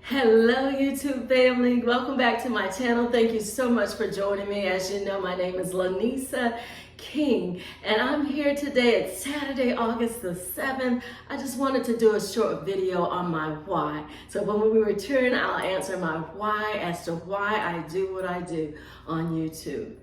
Hello YouTube family, welcome back to my channel. Thank you so much for joining me. As you know, my name is La-Nisa King and I'm here today. It's Saturday, August the 7th. I just wanted to do a short video on my why. So when we return, I'll answer my why as to why I do what I do on YouTube.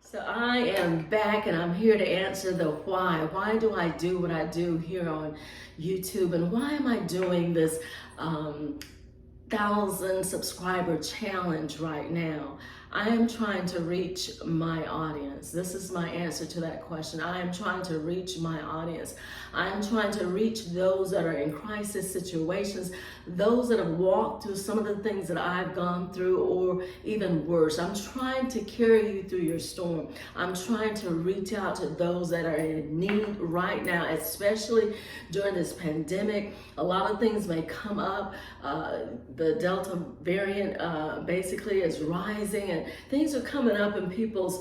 So I am back and I'm here to answer the why. Why do I do what I do here on YouTube? And why am I doing this 1,000 subscriber challenge right now? I am trying to reach my audience. This is my answer to that question. I am trying to reach my audience. I am trying to reach those that are in crisis situations, those that have walked through some of the things that I've gone through, or even worse. I'm trying to carry you through your storm. I'm trying to reach out to those that are in need right now, especially during this pandemic. A lot of things may come up. The Delta variant basically is rising, and things are coming up in people's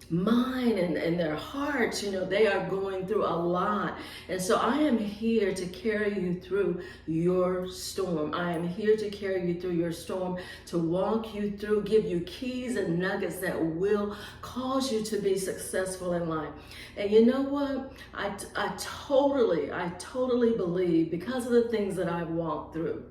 mind and their hearts. You know, they are going through a lot. And so I am here to carry you through your storm. I am here to carry you through your storm, to walk you through, give you keys and nuggets that will cause you to be successful in life. And you know what? I totally believe, because of the things that I've walked through.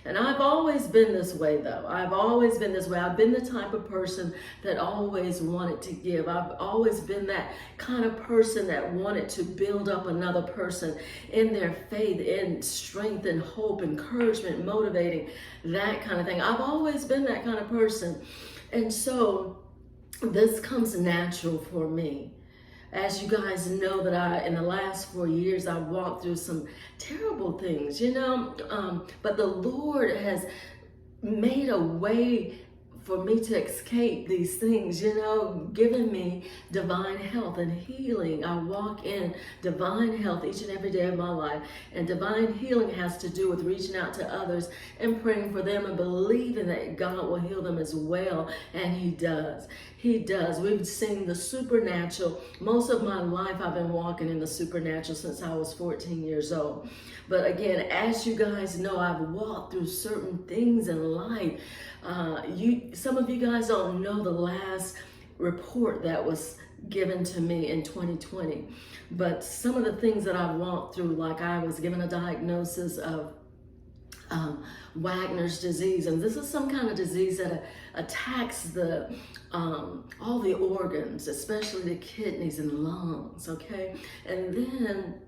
And I've always been this way, though. I've always been this way. I've been the type of person that always wanted to give. I've always been that kind of person that wanted to build up another person in their faith, in strength and hope, encouragement, motivating, that kind of thing. I've always been that kind of person. And so this comes natural for me. As you guys know, that in the last 4 years, I've walked through some terrible things, you know, but the Lord has made a way for me to escape these things, you know, giving me divine health and healing. I walk in divine health each and every day of my life. And divine healing has to do with reaching out to others and praying for them and believing that God will heal them as well. And He does. He does. We've seen the supernatural. Most of my life, I've been walking in the supernatural since I was 14 years old. But again, as you guys know, I've walked through certain things in life. Some of you guys don't know the last report that was given to me in 2020. But some of the things that I've walked through, like I was given a diagnosis of Wagner's disease, and this is some kind of disease that attacks all the organs, especially the kidneys and lungs. Okay, and then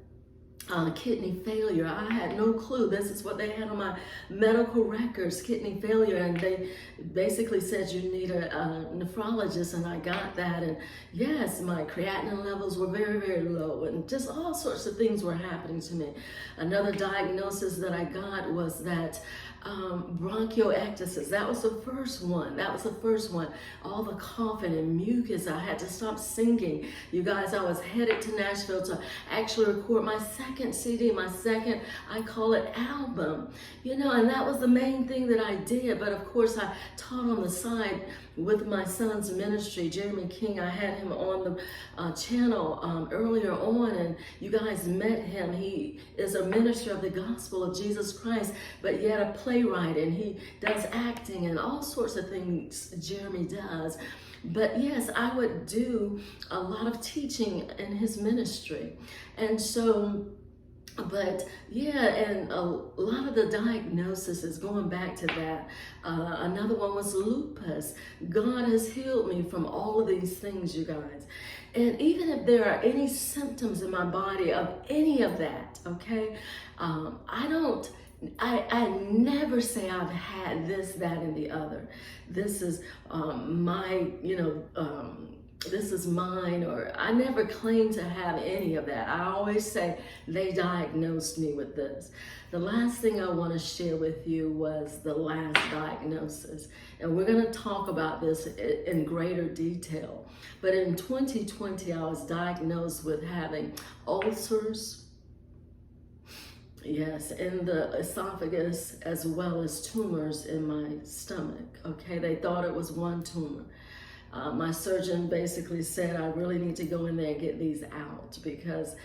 kidney failure. I had no clue. This is what they had on my medical records, kidney failure, and they basically said you need a nephrologist, and I got that. And yes, my creatinine levels were very low, and just all sorts of things were happening to me. Another diagnosis that I got was that bronchiectasis. That was the first one. All the coughing and mucus. I had to stop singing. You guys, I was headed to Nashville to actually record my second CD, I call it album. You know, and that was the main thing that I did. But of course, I taught on the side with my son's ministry, Jeremy King. I had him on the channel earlier on, and you guys met him. He is a minister of the gospel of Jesus Christ, but yet a playwright, and he does acting and all sorts of things Jeremy does. But yes, I would do a lot of teaching in his ministry. And so, but yeah, and a lot of the diagnosis is going back to that. Another one was lupus. God has healed me from all of these things, you guys. And even if there are any symptoms in my body of any of that, okay, I never say I've had this, that, and the other. This is this is mine, or I never claim to have any of that. I always say they diagnosed me with this. The last thing I want to share with you was the last diagnosis. And we're going to talk about this in greater detail. But in 2020, I was diagnosed with having ulcers, yes, in the esophagus, as well as tumors in my stomach. Okay, they thought it was one tumor. my surgeon basically said I really need to go in there and get these out because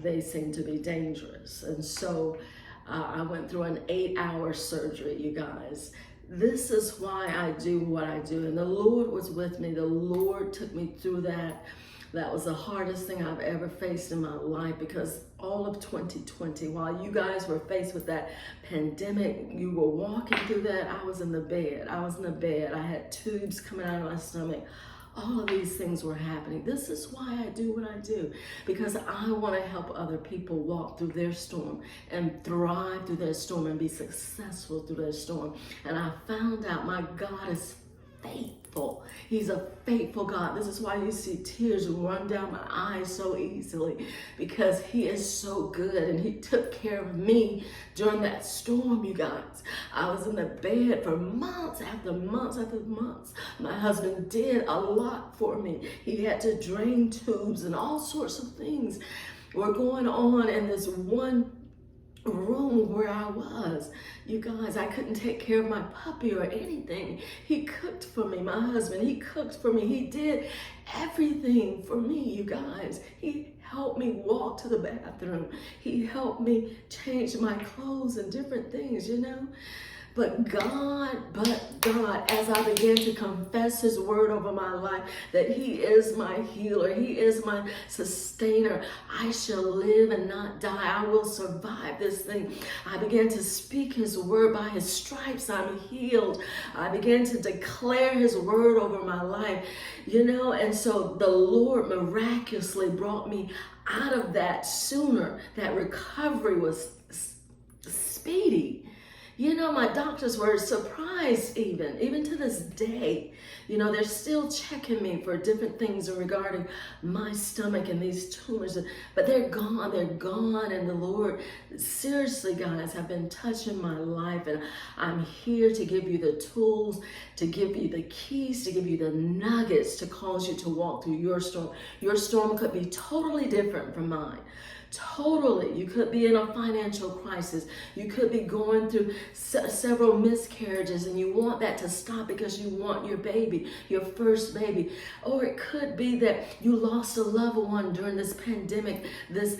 they seem to be dangerous. And so I went through an 8-hour surgery, you guys. This is why I do what I do. And the Lord was with me. The Lord took me through that. That was the hardest thing I've ever faced in my life, because all of 2020, while you guys were faced with that pandemic, you were walking through that, I was in the bed. I had tubes coming out of my stomach. All of these things were happening. This is why I do what I do, because I want to help other people walk through their storm and thrive through their storm and be successful through their storm. And I found out my God is faithful. He's a faithful God. This is why you see tears run down my eyes so easily, because he is so good, and he took care of me during that storm, you guys. I was in the bed for months after months after months. My husband did a lot for me. He had to drain tubes and all sorts of things were going on in this one room where I was. You guys, I couldn't take care of my puppy or anything. He cooked for me, my husband. He cooked for me. He did everything for me, you guys. He helped me walk to the bathroom. He helped me change my clothes and different things, you know. But God, as I began to confess his word over my life, that he is my healer, he is my sustainer, I shall live and not die. I will survive this thing. I began to speak his word. By his stripes I'm healed. I began to declare his word over my life, you know, and so the Lord miraculously brought me out of that sooner. That recovery was speedy. You know, my doctors were surprised even to this day. You know, they're still checking me for different things regarding my stomach and these tumors. But they're gone, and the Lord, seriously, guys, have been touching my life. And I'm here to give you the tools, to give you the keys, to give you the nuggets to cause you to walk through your storm. Your storm could be totally different from mine. Totally. You could be in a financial crisis. You could be going through several miscarriages, and you want that to stop because you want your baby, your first baby. Or it could be that you lost a loved one during this pandemic, this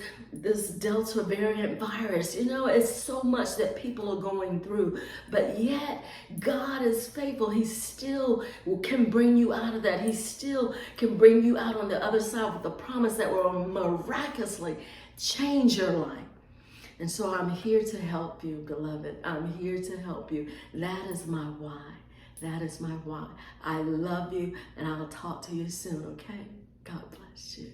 Delta variant virus. You know, it's so much that people are going through, but yet God is faithful. He still can bring you out of that. He still can bring you out on the other side with the promise that will miraculously change your life. And so I'm here to help you, beloved. I'm here to help you. That is my why. That is my why. I love you, and I'll talk to you soon, okay? God bless you.